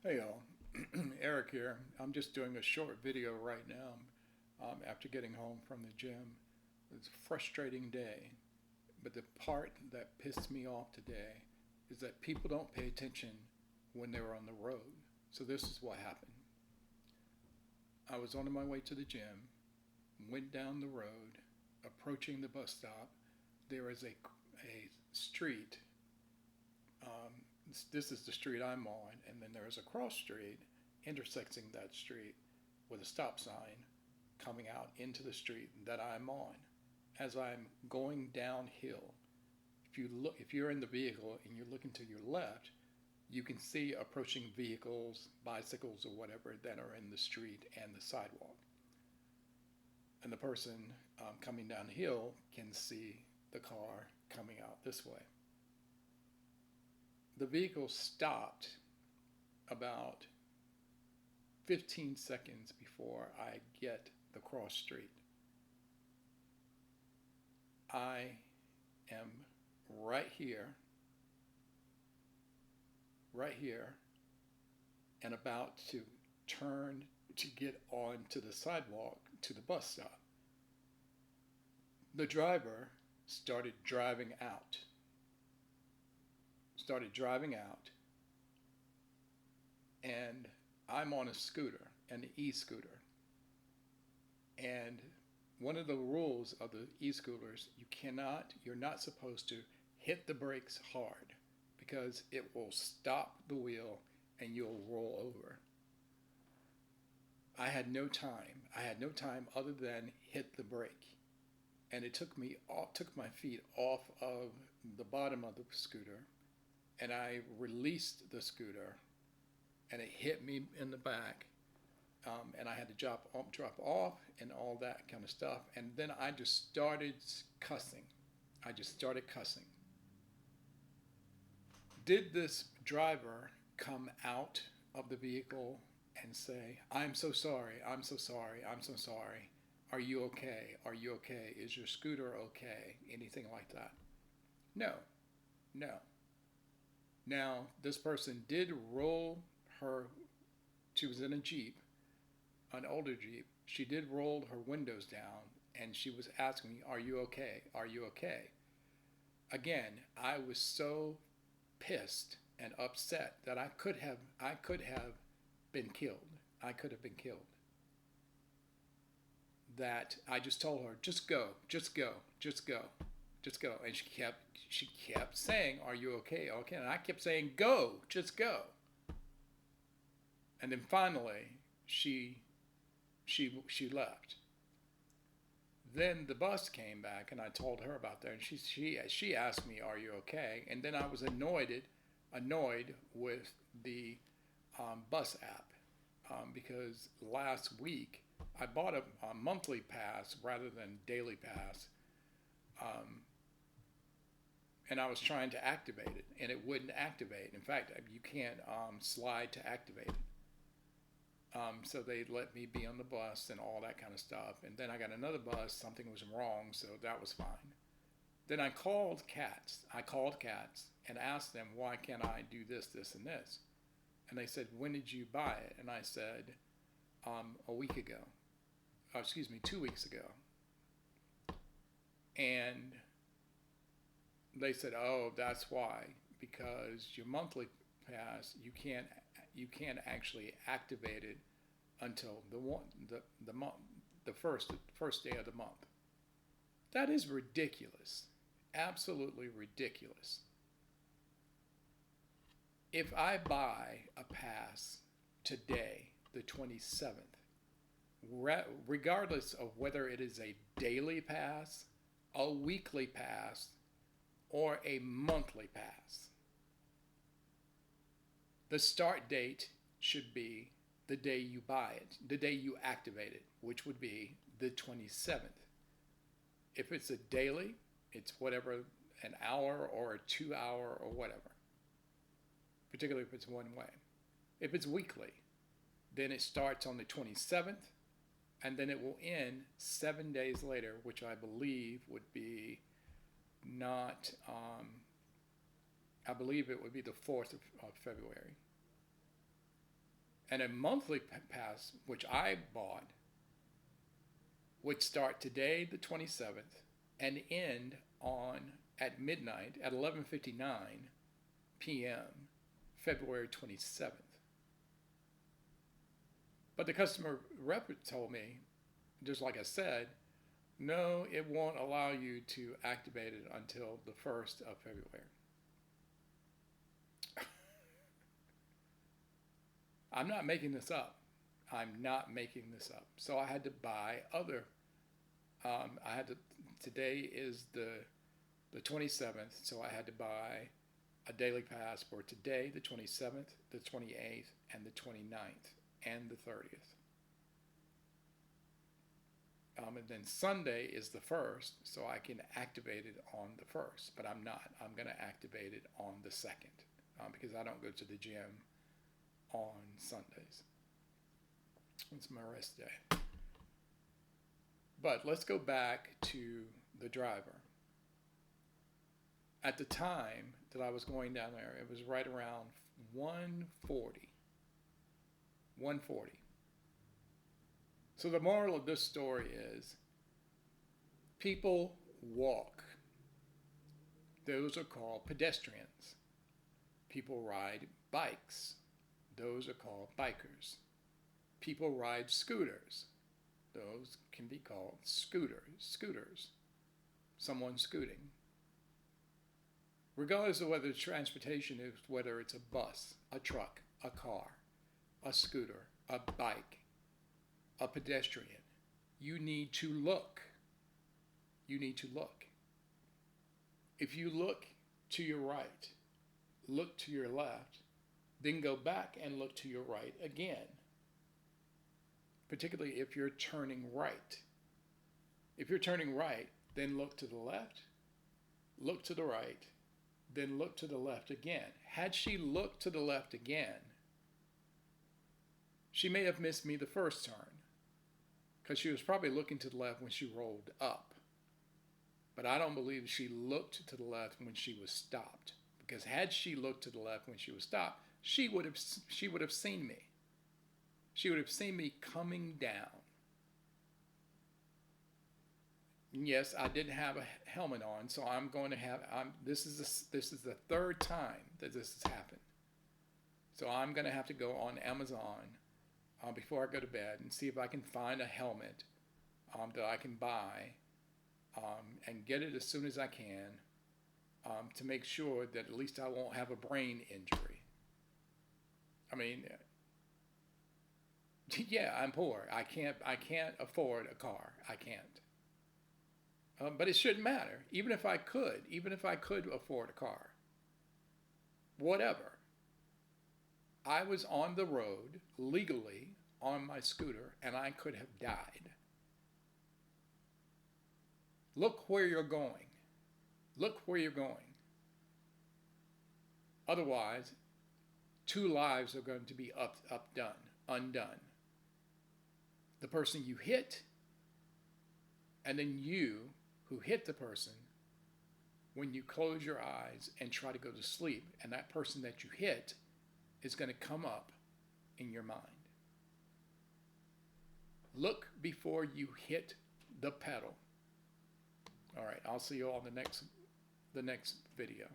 Hey y'all, Eric here. I'm just doing a short video right now after getting home from the gym. It's a frustrating day, but the part that pissed me off today is that people don't pay attention when they're on the road. So this is what happened. I was on my way to the gym, went down the road, approaching the bus stop. There is a street. This is the street I'm on, and then there's a cross street intersecting that street with a stop sign coming out into the street that I'm on. As I'm going downhill, if you're in the vehicle and you're looking to your left, you can see approaching vehicles, bicycles, or whatever that are in the street and the sidewalk. And the person coming downhill can see the car coming out this way. The vehicle stopped about 15 seconds before I get the cross street. I am right here, and about to turn to get onto the sidewalk to the bus stop. The driver started driving out, and I'm on a scooter, an e-scooter. And one of the rules of the e-scooters, you're not supposed to hit the brakes hard because it will stop the wheel and you'll roll over. I had no time. Other than hit the brake. And it took my feet off of the bottom of the scooter, and I released the scooter, and it hit me in the back, and I had to drop off and all that kind of stuff. And then I just started cussing. Did this driver come out of the vehicle and say, "I'm so sorry, I'm so sorry, I'm so sorry. Are you okay? Are you okay? Is your scooter okay?" Anything like that? No, no. Now, this person did roll her, she was in a Jeep, an older Jeep. She did roll her windows down and she was asking me, "Are you okay? Are you okay?" Again, I was so pissed and upset that I could have been killed. I could have been killed. That I just told her, "Just go, just go, just go, just go." And she kept saying, "Are you okay? Okay." And I kept saying, "Go, just go." And then finally she left. Then the bus came back, and I told her about that, and she asked me, "Are you okay?" And then I was annoyed with the bus app, because last week I bought a monthly pass rather than daily pass, um, and I was trying to activate it, and it wouldn't activate. In fact, you can't slide to activate it. So they let me be on the bus and all that kind of stuff. And then I got another bus, something was wrong, so that was fine. Then I called Cats. And asked them, "Why can't I do this, this, and this?" And they said, "When did you buy it?" And I said, a week ago. Excuse me, 2 weeks ago. And they said, "Oh, that's why, because your monthly pass, you can't actually activate it until the month, the first day of the month." That is ridiculous, absolutely ridiculous. If I buy a pass today, the 27th, regardless of whether it is a daily pass, a weekly pass, or a monthly pass, the start date should be the day you buy it, the day you activate it, which would be the 27th. If it's a daily, it's whatever, an hour or a 2 hour or whatever, particularly if it's one way. If it's weekly, then it starts on the 27th, and then it will end 7 days later, which I believe would be not, I believe it would be the 4th of February. And a monthly pass, which I bought, would start today, the 27th, and end on at midnight at 11:59 p.m., February 27th. But the customer rep told me, just like I said, no, it won't allow you to activate it until the 1st of February. I'm not making this up. I'm not making this up. So I had to buy other. Today is the 27th, so I had to buy a daily pass for today, the 27th, the 28th, and the 29th, and the 30th. And then Sunday is the 1st, so I can activate it on the 1st, but I'm not. I'm going to activate it on the 2nd because I don't go to the gym on Sundays. It's my rest day. But let's go back to the driver. At the time that I was going down there, it was right around 140. 140. So the moral of this story is people walk. Those are called pedestrians. People ride bikes. Those are called bikers. People ride scooters. Those can be called scooters. Someone scooting. Regardless of whether transportation is, whether it's a bus, a truck, a car, a scooter, a bike, a pedestrian, you need to look. You need to look. If you look to your right, look to your left, then go back and look to your right again. Particularly if you're turning right. If you're turning right, then look to the left, look to the right, then look to the left again. Had she looked to the left again, she may have missed me the first turn because she was probably looking to the left when she rolled up. But I don't believe she looked to the left when she was stopped, because had she looked to the left when she was stopped, she would have seen me. She would have seen me coming down. Yes, I didn't have a helmet on, so I'm going to have. This is the third time that this has happened. So I'm going to have to go on Amazon before I go to bed and see if I can find a helmet that I can buy and get it as soon as I can to make sure that at least I won't have a brain injury. I mean, yeah, I'm poor. I can't afford a car. I can't. But it shouldn't matter. Even if I could afford a car, whatever. I was on the road legally on my scooter, and I could have died. Look where you're going. Look where you're going. Otherwise, 2 lives are going to be undone. The person you hit, and then you who hit the person when you close your eyes and try to go to sleep, and that person that you hit is going to come up in your mind. Look before you hit the pedal. All right, I'll see you all in the next video.